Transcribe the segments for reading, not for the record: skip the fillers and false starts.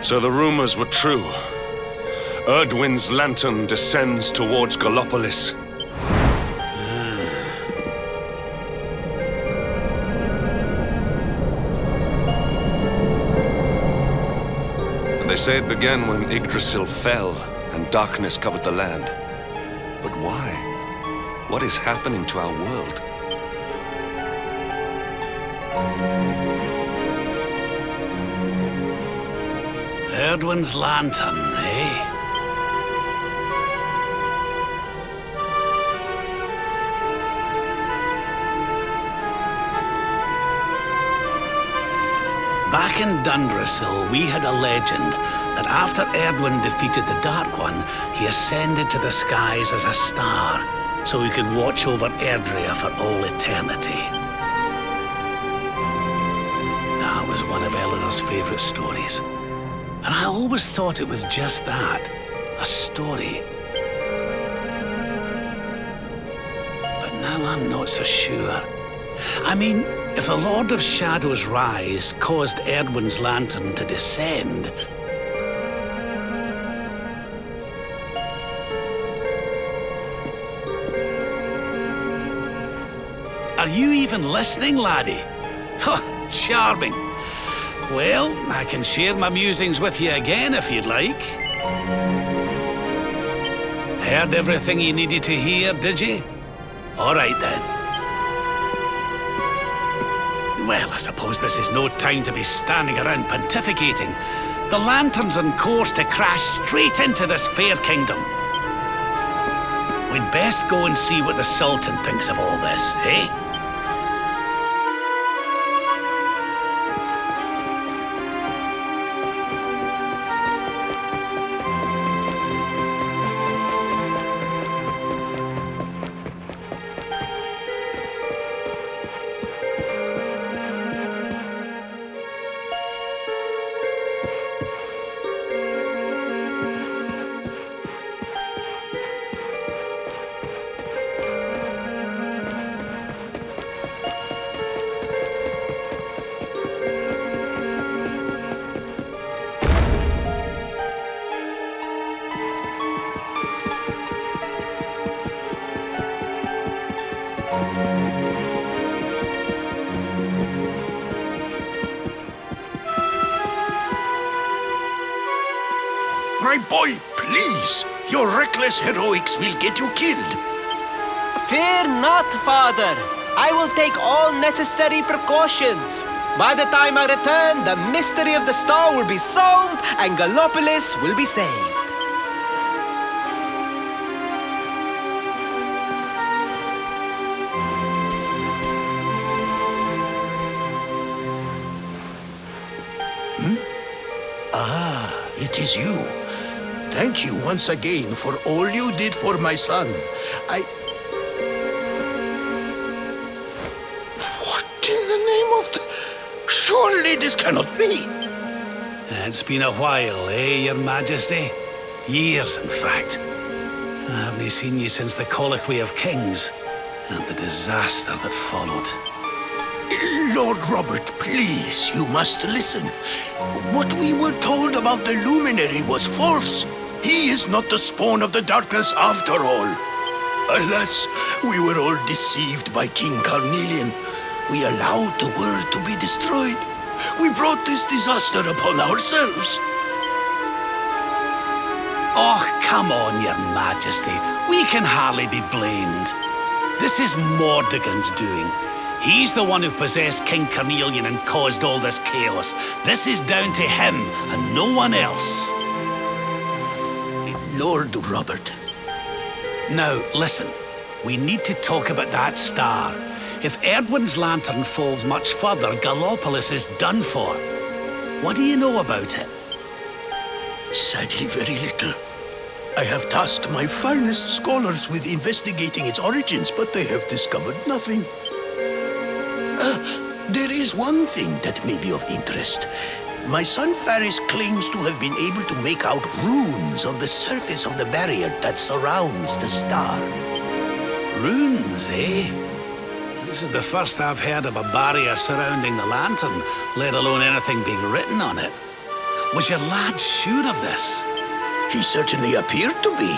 So the rumors were true. Erdwin's lantern descends towards Gallopolis. And they say it began when Yggdrasil fell and darkness covered the land. But why? What is happening to our world? Erdwin's lantern, eh? Back in Dundrasil, we had a legend that after Erdwin defeated the Dark One, he ascended to the skies as a star, so he could watch over Erdrea for all eternity. That was one of Eleanor's favorite stories. And I always thought it was just that, a story. But now I'm not so sure. I mean, if the Lord of Shadow's rise caused Erdwin's lantern to descend, are you even listening, laddie? Oh, charming. Well, I can share my musings with you again if you'd like. Heard everything you needed to hear, did you? All right then. Well, I suppose this is no time to be standing around pontificating. The lantern's on course to crash straight into this fair kingdom. We'd best go and see what the Sultan thinks of all this, eh? My boy, please! Your reckless heroics will get you killed. Fear not, Father. I will take all necessary precautions. By the time I return, the mystery of the star will be solved and Gallopolis will be saved. Ah, it is you. Thank you once again for all you did for my son. What in the name of the... Surely this cannot be. It's been a while, eh, Your Majesty? Years, in fact. I haven't seen you since the Colloquy of Kings and the disaster that followed. Lord Robert, please, you must listen. What we were told about the luminary was false. He is not the spawn of the darkness after all. Alas, we were all deceived by King Carnelian. We allowed the world to be destroyed. We brought this disaster upon ourselves. Oh, come on, Your Majesty. We can hardly be blamed. This is Mordegon's doing. He's the one who possessed King Carnelian and caused all this chaos. This is down to him and no one else. Lord Robert. Now, listen. We need to talk about that star. If Erdwin's lantern falls much further, Gallopolis is done for. What do you know about it? Sadly, very little. I have tasked my finest scholars with investigating its origins, but they have discovered nothing. There is one thing that may be of interest. My son Faris claims to have been able to make out runes on the surface of the barrier that surrounds the star. Runes, eh? This is the first I've heard of a barrier surrounding the lantern, let alone anything being written on it. Was your lad sure of this? He certainly appeared to be.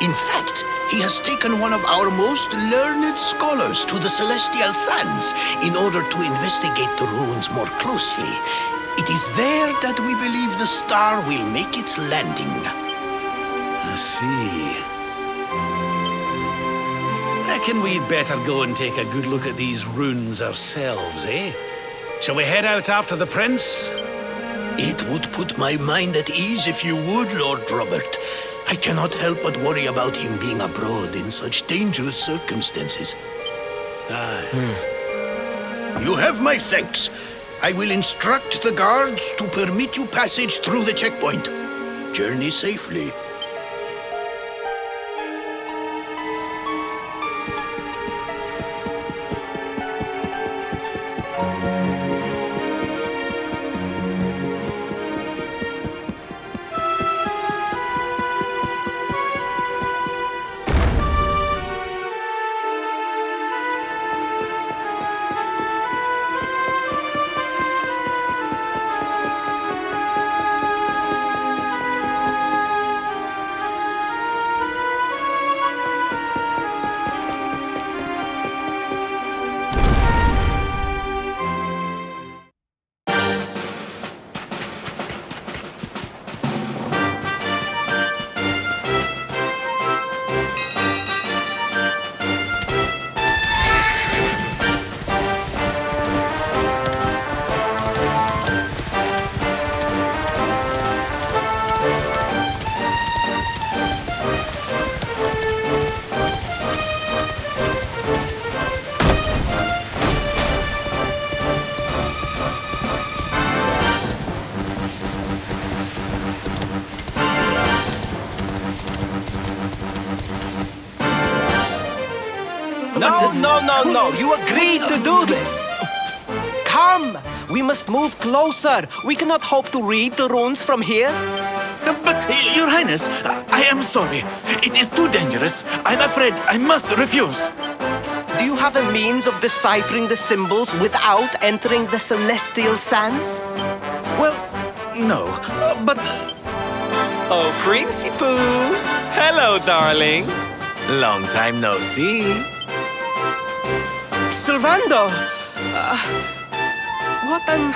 In fact, he has taken one of our most learned scholars to the Celestial Sands in order to investigate the ruins more closely. It is there that we believe the star will make its landing. I see. Reckon we'd better go and take a good look at these ruins ourselves, eh? Shall we head out after the prince? It would put my mind at ease if you would, Lord Robert. I cannot help but worry about him being abroad in such dangerous circumstances. You have my thanks. I will instruct the guards to permit you passage through the checkpoint. Journey safely. No. You agreed to do this. Come. We must move closer. We cannot hope to read the runes from here. But, Your Highness, I am sorry. It is too dangerous. I'm afraid I must refuse. Do you have a means of deciphering the symbols without entering the celestial sands? Well, no, but... Oh, Principoo! Hello, darling. Long time no see. Servando! What an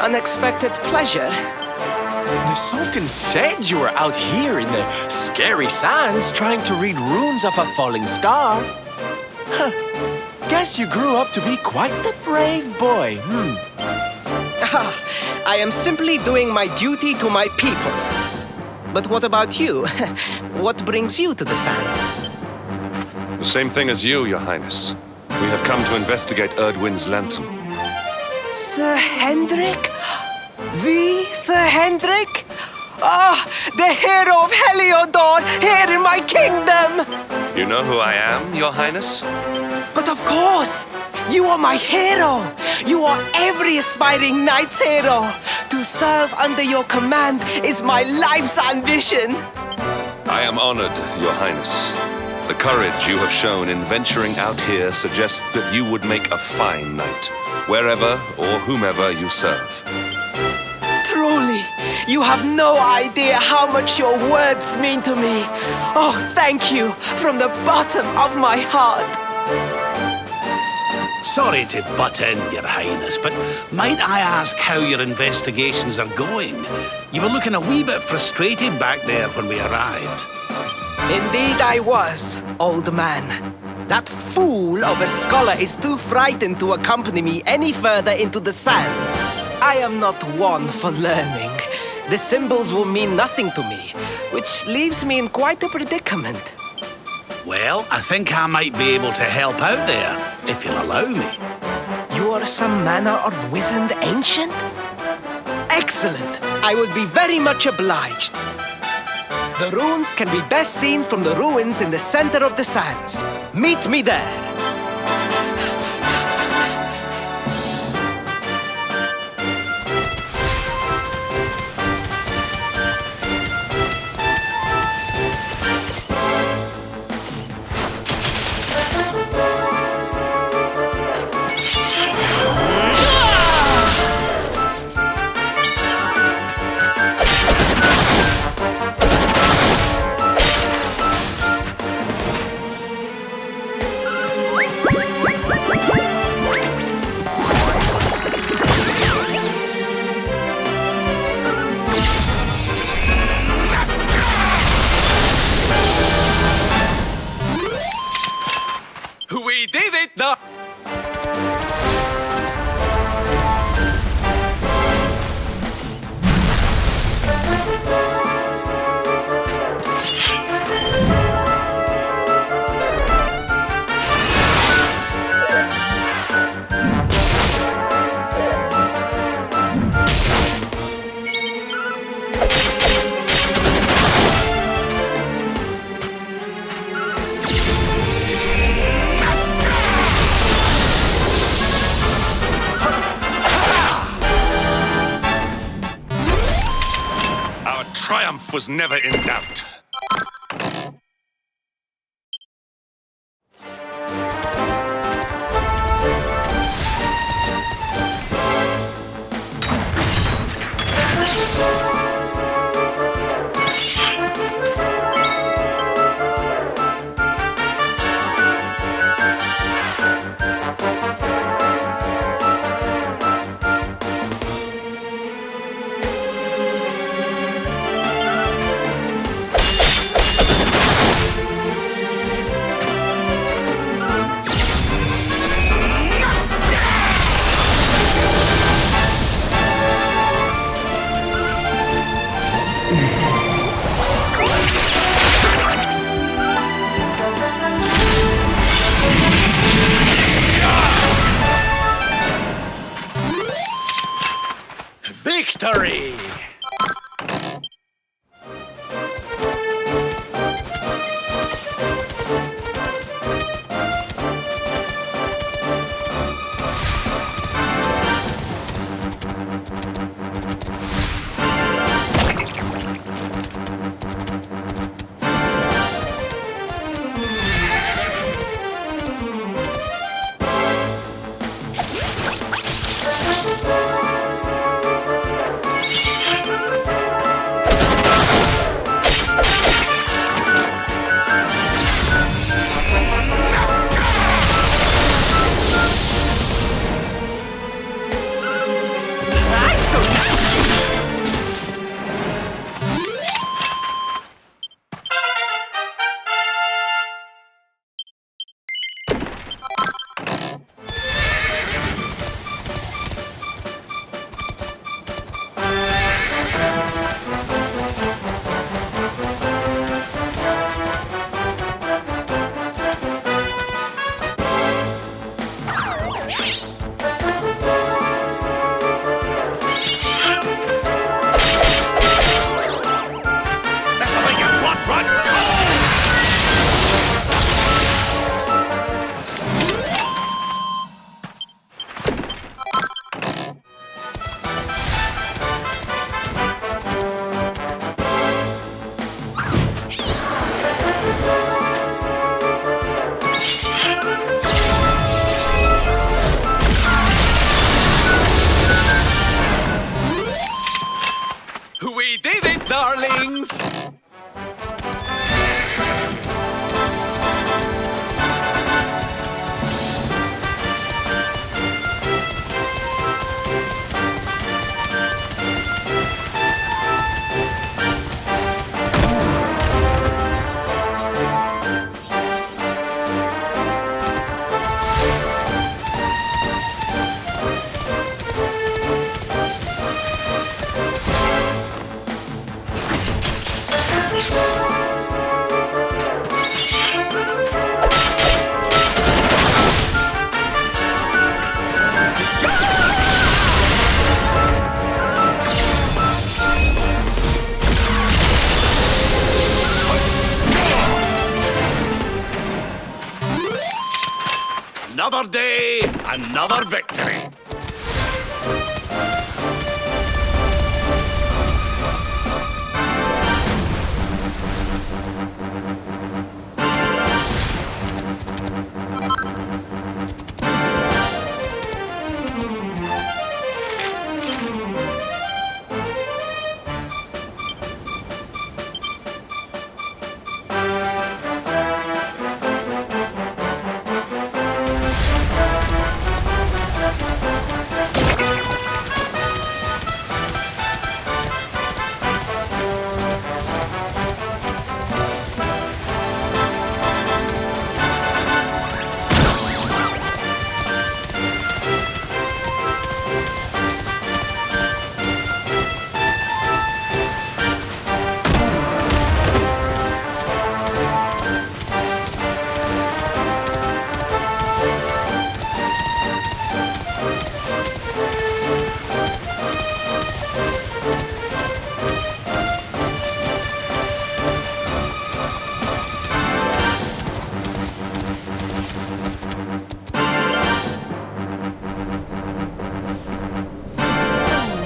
unexpected pleasure. The Sultan said you were out here in the scary sands trying to read runes of a falling star. Huh. Guess you grew up to be quite the brave boy, I am simply doing my duty to my people. But what about you? What brings you to the sands? The same thing as you, Your Highness. We have come to investigate Erdwin's lantern. Sir Hendrik? The Sir Hendrik? Ah, the hero of Heliodor, here in my kingdom! You know who I am, Your Highness? But of course! You are my hero! You are every aspiring knight's hero! To serve under your command is my life's ambition! I am honored, Your Highness. The courage you have shown in venturing out here suggests that you would make a fine knight, wherever or whomever you serve. Truly, you have no idea how much your words mean to me. Oh, thank you from the bottom of my heart. Sorry to butt in, Your Highness, but might I ask how your investigations are going? You were looking a wee bit frustrated back there when we arrived. Indeed I was, old man. That fool of a scholar is too frightened to accompany me any further into the sands. I am not one for learning. The symbols will mean nothing to me, which leaves me in quite a predicament. Well, I think I might be able to help out there, if you'll allow me. You are some manner of wizened ancient? Excellent! I would be very much obliged. The runes can be best seen from the ruins in the center of the sands. Meet me there. did it! Our triumph was never in doubt. Victory! We did it, darlings! Another day, another victory.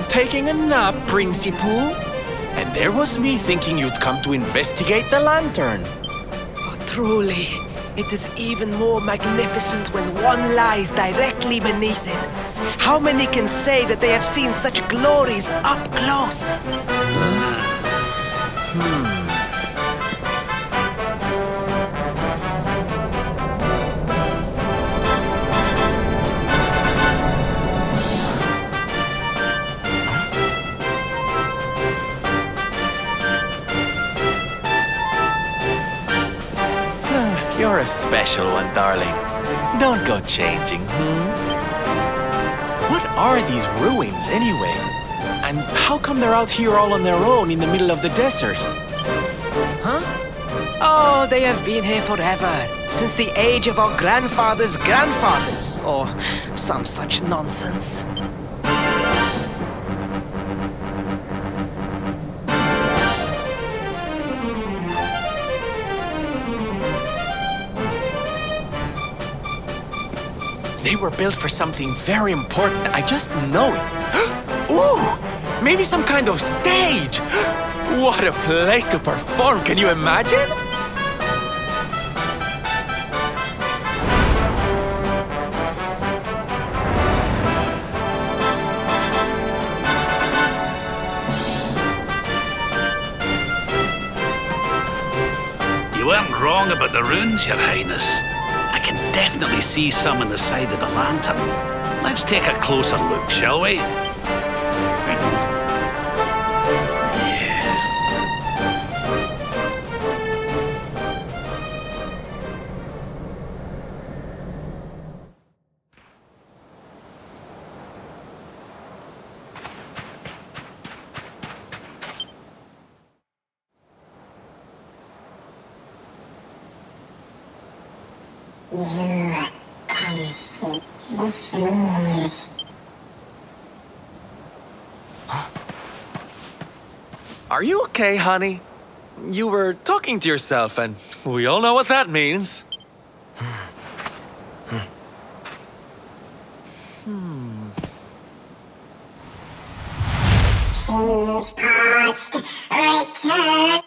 Taking a nap, Principal? And there was me thinking you'd come to investigate the lantern. Oh, truly, it is even more magnificent when one lies directly beneath it. How many can say that they have seen such glories up close? You're a special one, darling. Don't go changing, What are these ruins, anyway? And how come they're out here all on their own in the middle of the desert? Huh? Oh, they have been here forever. Since the age of our grandfathers' grandfathers, or some such nonsense. They were built for something very important. I just know it. Ooh! Maybe some kind of stage! What a place to perform! Can you imagine? You weren't wrong about the runes, Your Highness. I can definitely see some on the side of the lantern. Let's take a closer look, shall we? You can see this move. Are you okay, honey? You were talking to yourself, and we all know what that means. Things past, return.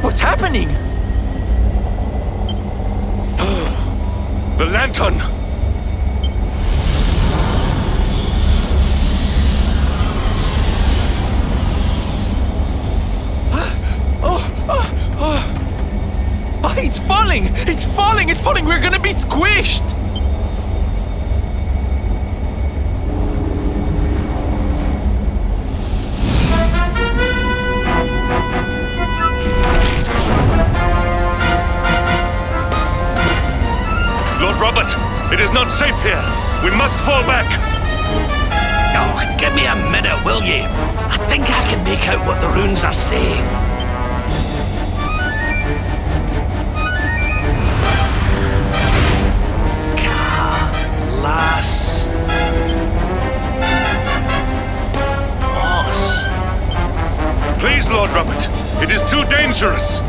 What's happening? The lantern! It's falling! It's falling! It's falling! We're gonna be squished! Lord Robert, it is not safe here. We must fall back. Oh, give me a minute, will you? I think I can make out what the runes are saying. Las. Os. Please, Lord Robert, it is too dangerous.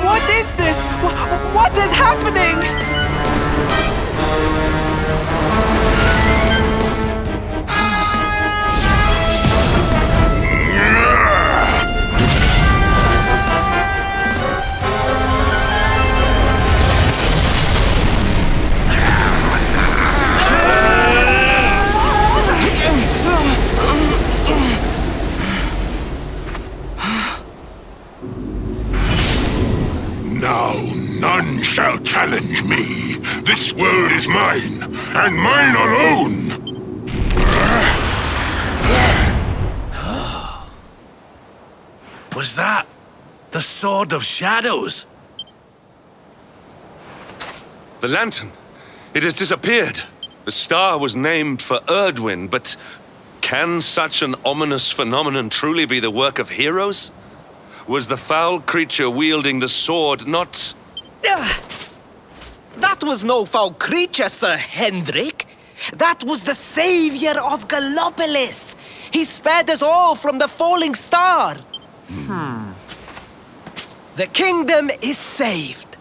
What is this? What is happening? Now none shall challenge me. This world is mine, and mine alone. Was that the Sword of Shadows? The lantern. It has disappeared. The star was named for Erdwin, but can such an ominous phenomenon truly be the work of heroes? was the foul creature wielding the sword not... That was no foul creature, Sir Hendrik. That was the savior of Gallopolis. He spared us all from the falling star. The kingdom is saved.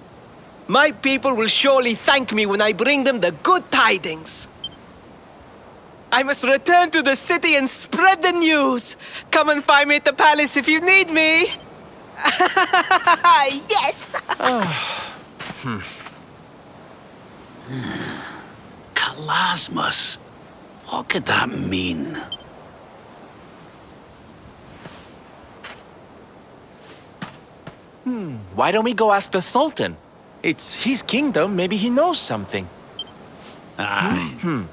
My people will surely thank me when I bring them the good tidings. I must return to the city and spread the news. Come and find me at the palace if you need me. Yes! Kalasmus. What could that mean? Why don't we go ask the Sultan? It's his kingdom, maybe he knows something. Aye.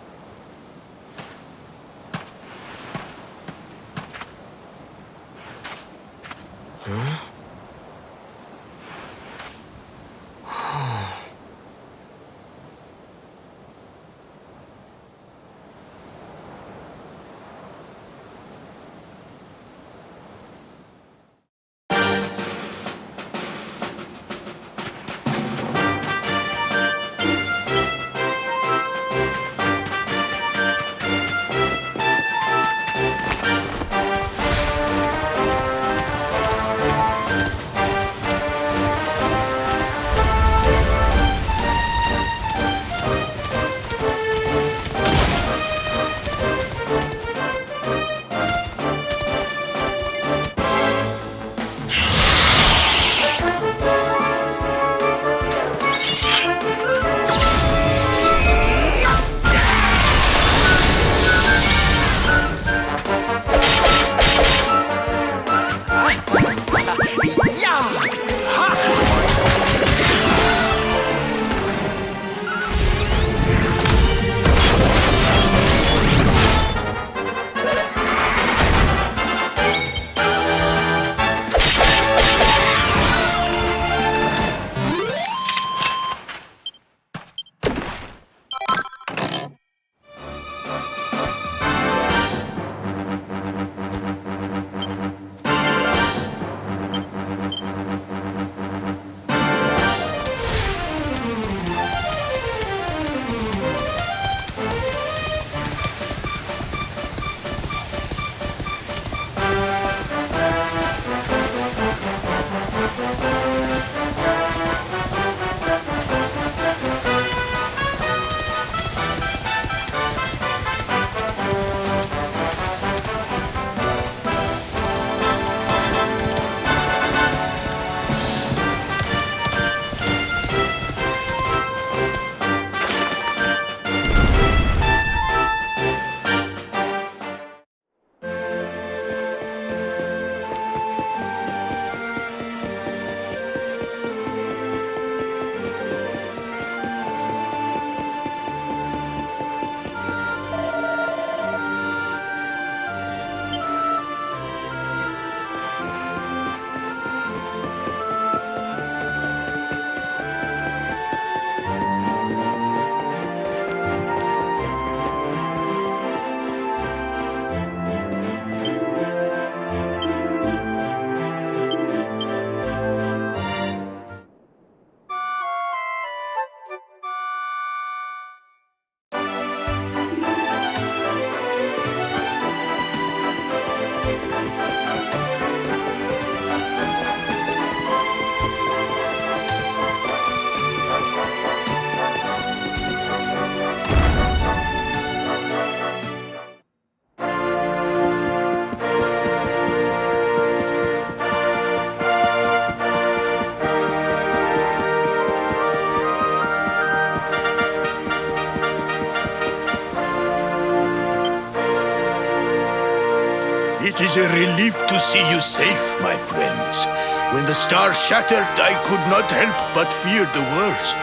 It is a relief to see you safe, my friends. When the star shattered, I could not help but fear the worst.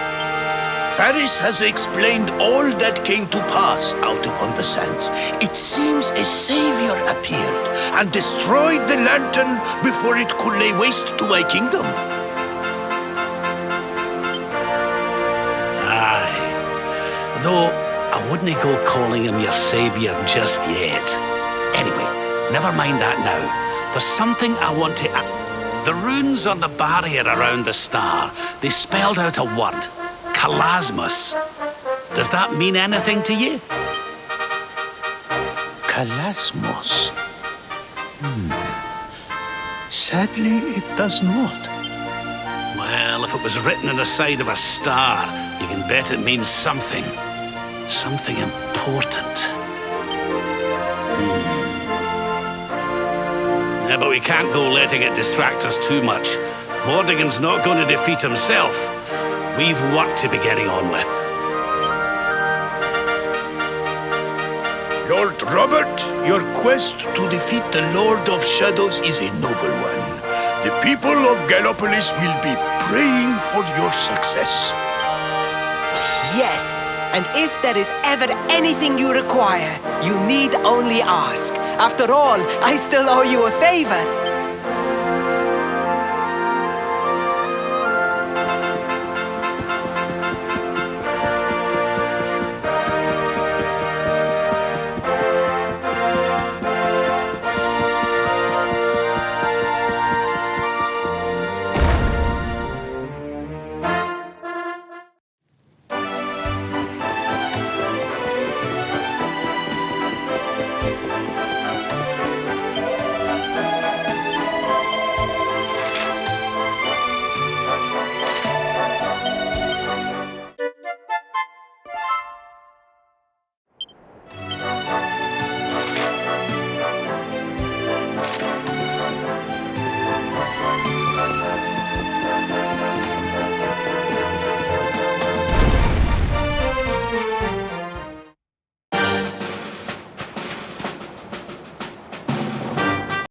Faris has explained all that came to pass out upon the sands. It seems a savior appeared and destroyed the lantern before it could lay waste to my kingdom. Aye. Though, I wouldn't go calling him your savior just yet. Anyway, never mind that now. There's something I want to... The runes on the barrier around the star, they spelled out a word. Kalasmos. Does that mean anything to you? Kalasmos. Sadly, it does not. Well, if it was written on the side of a star, you can bet it means something. Something important. Yeah, but we can't go letting it distract us too much. Mordigan's not going to defeat himself. We've work to be getting on with. Lord Robert, your quest to defeat the Lord of Shadows is a noble one. The people of Gallopolis will be praying for your success. Yes, and if there is ever anything you require, you need only ask. After all, I still owe you a favor.